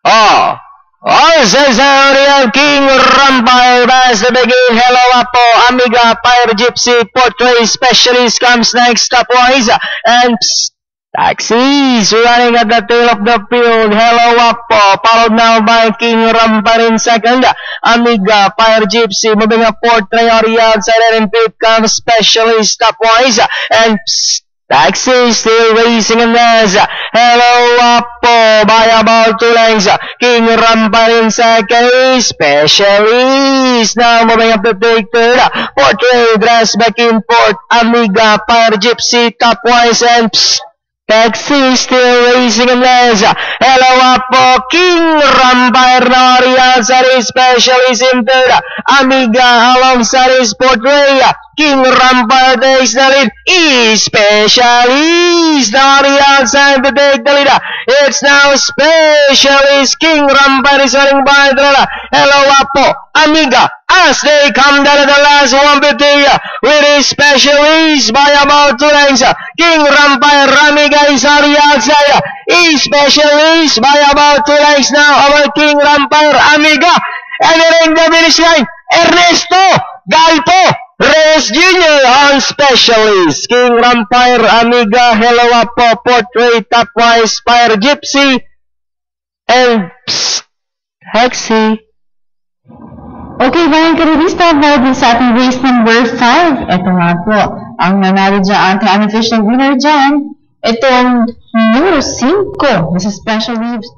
Oh, Cesarian King Rampire as the begin. Hello Apo, Amiga, Fire Gypsy, Portrait Specialist comes next, Stopwise, and Taxis running at the tail of the field. Hello Apo, followed now by King Rampire in second. Amiga, Fire Gypsy moving up fourth, Priority outside, and in fifth comes Specialist, Stopwise, and Taxi still racing in this. Hello Apo by about 2 lengths. King Rampire in second. Specialist now moving up to take third. Portrait dress back in fourth. Amiga, Fire Gypsy, Topwise, and Taxi still racing in this. Hello Apo, King Rampire now outside. Specialist in third. Amiga alongside his Portrait. King Rampire takes the lead. Specialist on the outside to take the lead. It's now Specialist. King Rampire is running by the leader. Hello Apo, Amiga, as they come down to the last 150 with his Specialist by about 2 lengths. King Rampire, Amiga is on the outside. Specialist by about 2 lengths now over King Rampire, Amiga. Entering the finish line, Ernesto Galpo Reyes Jr. on Specialist. King Rampire, Amiga, Hello Apo, Portrait, Topwise, Fire Gypsy, and Taxi. Okay, mga karibista, dahil sa ating race number 5, ito nga po, ang nanalo dyan, ang unofficial winner dyan, itong numero 5, sa Specialist